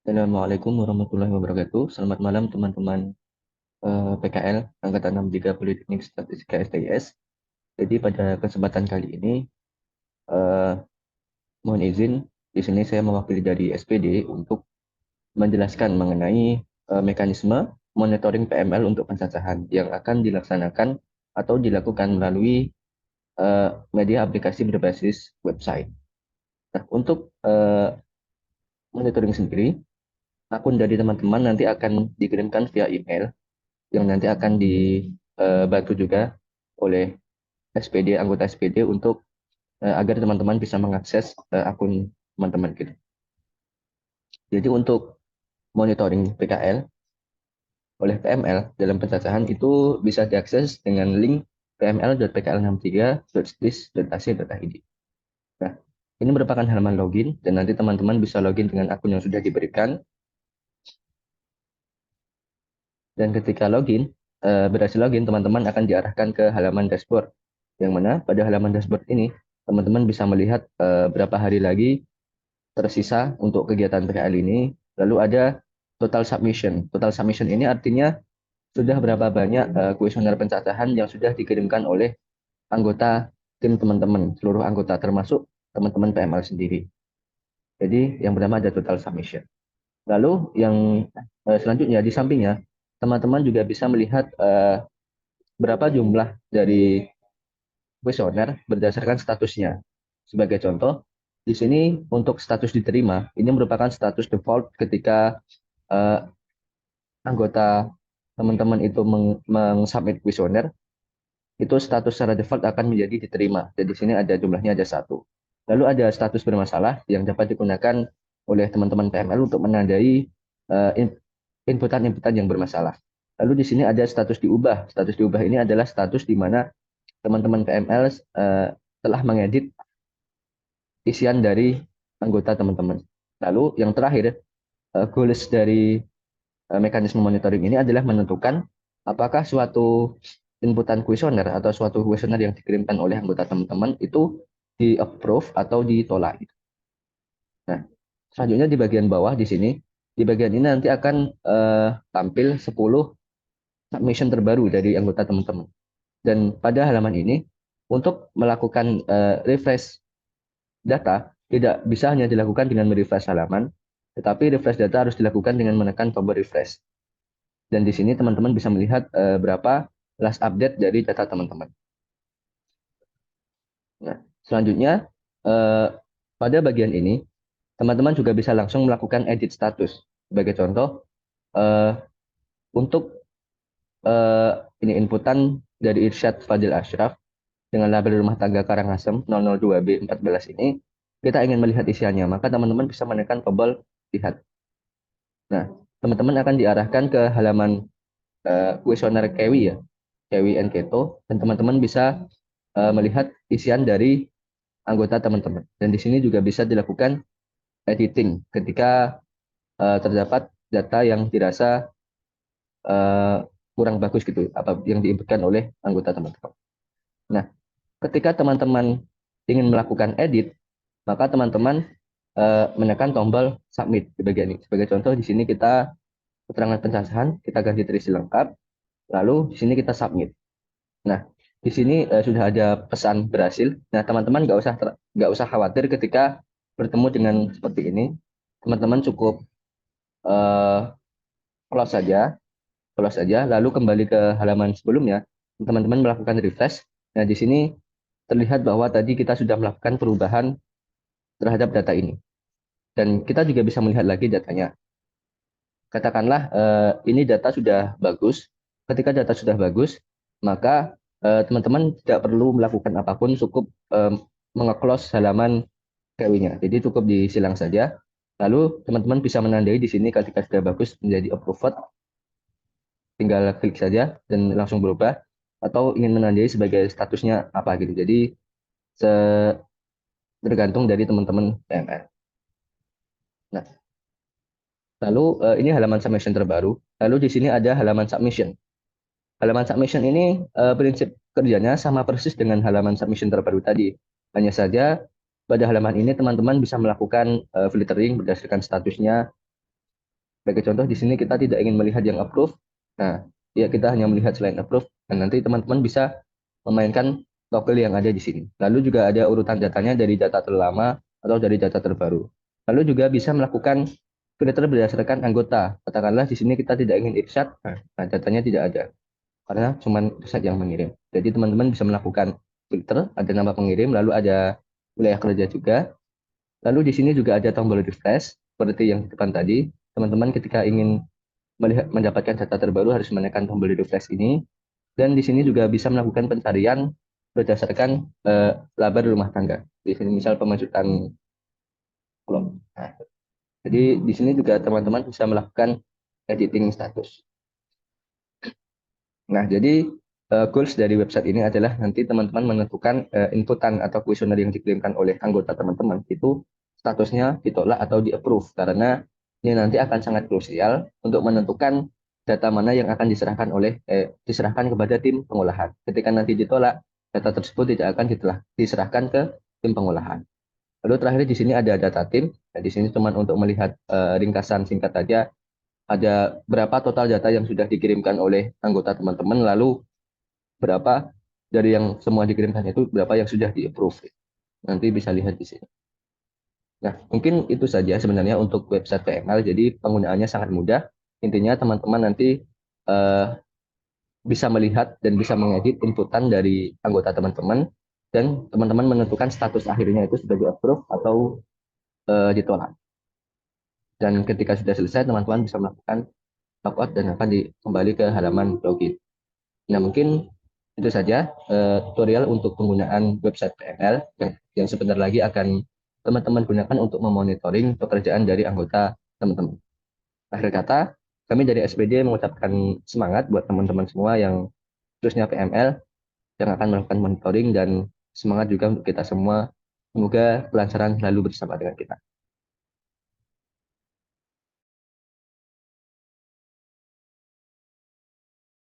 Assalamualaikum warahmatullahi wabarakatuh. Selamat malam teman-teman PKL Angkatan 63 Politeknik Statistika STIS. Jadi pada kesempatan kali ini eh, mohon izin di sini saya mewakili dari SPD untuk menjelaskan mengenai mekanisme monitoring PML untuk pencacahan yang akan dilaksanakan atau dilakukan melalui media aplikasi berbasis website. Nah, untuk monitoring sendiri, akun dari teman-teman nanti akan dikirimkan via email yang nanti akan dibantu juga oleh SPD, anggota SPD untuk agar teman-teman bisa mengakses akun teman-teman gitu. Jadi untuk monitoring PKL oleh PML dalam pencacahan itu bisa diakses dengan link pml.pkl63.stis.ac.id. Nah, ini merupakan halaman login dan nanti teman-teman bisa login dengan akun yang sudah diberikan. Dan ketika berhasil login, teman-teman akan diarahkan ke halaman dashboard. Yang mana pada halaman dashboard ini, teman-teman bisa melihat berapa hari lagi tersisa untuk kegiatan PKL ini. Lalu ada total submission. Total submission ini artinya sudah berapa banyak kuesioner pencacahan yang sudah dikirimkan oleh anggota tim teman-teman, seluruh anggota termasuk teman-teman PML sendiri. Jadi yang pertama ada total submission. Lalu yang selanjutnya di sampingnya, teman-teman juga bisa melihat berapa jumlah dari kuesioner berdasarkan statusnya. Sebagai contoh, di sini untuk status diterima, ini merupakan status default ketika uh, anggota teman-teman itu meng-submit kuesioner, itu status secara default akan menjadi diterima. Dan di sini ada jumlahnya ada satu. Lalu ada status bermasalah yang dapat digunakan oleh teman-teman PML untuk menandai uh, inputan-inputan yang bermasalah. Lalu di sini ada status diubah. Status diubah ini adalah status di mana teman-teman PML telah mengedit isian dari anggota teman-teman. Lalu yang terakhir, goals dari mekanisme monitoring ini adalah menentukan apakah suatu inputan kuesioner atau suatu kuesioner yang dikirimkan oleh anggota teman-teman itu di-approve atau ditolak. Nah, selanjutnya di bagian bawah di sini, di bagian ini nanti akan tampil 10 submission terbaru dari anggota teman-teman. Dan pada halaman ini, untuk melakukan refresh data, tidak bisa hanya dilakukan dengan merefresh halaman, tetapi refresh data harus dilakukan dengan menekan tombol refresh. Dan di sini teman-teman bisa melihat berapa last update dari data teman-teman. Nah, selanjutnya eh, pada bagian ini teman-teman juga bisa langsung melakukan edit status. Sebagai contoh, eh, untuk ini inputan dari Irsyad Fadil Ashraf dengan label rumah tangga Karangasem 002B14 ini, kita ingin melihat isiannya, maka teman-teman bisa menekan tombol lihat. Nah, teman-teman akan diarahkan ke halaman kuesioner Kewi ya, Kewi and Keto, dan teman-teman bisa melihat isian dari anggota teman-teman. Dan di sini juga bisa dilakukan editing ketika terdapat data yang dirasa uh, kurang bagus gitu, apa yang diinputkan oleh anggota teman-teman. Nah, ketika teman-teman ingin melakukan edit, maka teman-teman menekan tombol submit di bagian ini. Sebagai contoh, di sini kita keterangan pencacahan, kita ganti terisi lengkap, lalu di sini kita submit. Nah, di sini sudah ada pesan berhasil. Nah, teman-teman nggak usah khawatir ketika bertemu dengan seperti ini. Teman-teman cukup uh, close saja, lalu kembali ke halaman sebelumnya. Teman-teman melakukan refresh. Nah, di sini terlihat bahwa tadi kita sudah melakukan perubahan terhadap data ini. Dan kita juga bisa melihat lagi datanya. Katakanlah ini data sudah bagus. Ketika data sudah bagus, maka teman-teman tidak perlu melakukan apapun, cukup mengeclose halaman KW-nya. Jadi cukup disilang saja. Lalu teman-teman bisa menandai di sini ketika sudah bagus menjadi approved, tinggal klik saja dan langsung berubah. Atau ingin menandai sebagai statusnya apa gitu. Jadi tergantung dari teman-teman PMR. Nah, lalu ini halaman submission terbaru. Lalu di sini ada halaman submission. Halaman submission ini prinsip kerjanya sama persis dengan halaman submission terbaru tadi. Hanya saja pada halaman ini teman-teman bisa melakukan filtering berdasarkan statusnya. Sebagai contoh di sini kita tidak ingin melihat yang approve. Nah, ya kita hanya melihat selain approve. Dan nanti teman-teman bisa memainkan toggle yang ada di sini. Lalu juga ada urutan datanya dari data terlama atau dari data terbaru. Lalu juga bisa melakukan filter berdasarkan anggota. Katakanlah di sini kita tidak ingin irsyad, nah datanya tidak ada karena cuma irsyad yang mengirim. Jadi teman-teman bisa melakukan filter, ada nama pengirim, lalu ada wilayah kerja juga. Lalu di sini juga ada tombol refresh seperti yang di depan tadi. Teman-teman ketika ingin mendapatkan data terbaru harus menekan tombol refresh ini. Dan di sini juga bisa melakukan pencarian berdasarkan laba rumah tangga. Di sini misal pemajutan kolom. Nah, jadi di sini juga teman-teman bisa melakukan editing status. Nah, jadi goals dari website ini adalah nanti teman-teman menentukan inputan atau kuesioner yang dikirimkan oleh anggota teman-teman itu statusnya ditolak atau di-approve karena ini nanti akan sangat krusial untuk menentukan data mana yang akan diserahkan kepada tim pengolahan. Ketika nanti ditolak, data tersebut tidak akan diserahkan ke tim pengolahan. Lalu terakhir di sini ada data tim. Nah, di sini cuma untuk melihat ringkasan singkat saja ada berapa total data yang sudah dikirimkan oleh anggota teman-teman, lalu berapa dari yang semua dikirimkan itu berapa yang sudah di-approve. Nanti bisa lihat di sini. Nah, mungkin itu saja sebenarnya untuk website PML. Jadi penggunaannya sangat mudah. Intinya teman-teman nanti eh, bisa melihat dan bisa mengedit inputan dari anggota teman-teman dan teman-teman menentukan status akhirnya itu sudah di-approve atau ditolak. Dan ketika sudah selesai, teman-teman bisa melakukan logout dan akan kembali ke halaman login. Nah, mungkin itu saja tutorial untuk penggunaan website PML yang sebentar lagi akan teman-teman gunakan untuk memonitoring pekerjaan dari anggota teman-teman. Akhir kata, kami dari SPD mengucapkan semangat buat teman-teman semua yang khususnya PML yang akan melakukan monitoring dan semangat juga untuk kita semua. Semoga kelancaran selalu bersama dengan kita.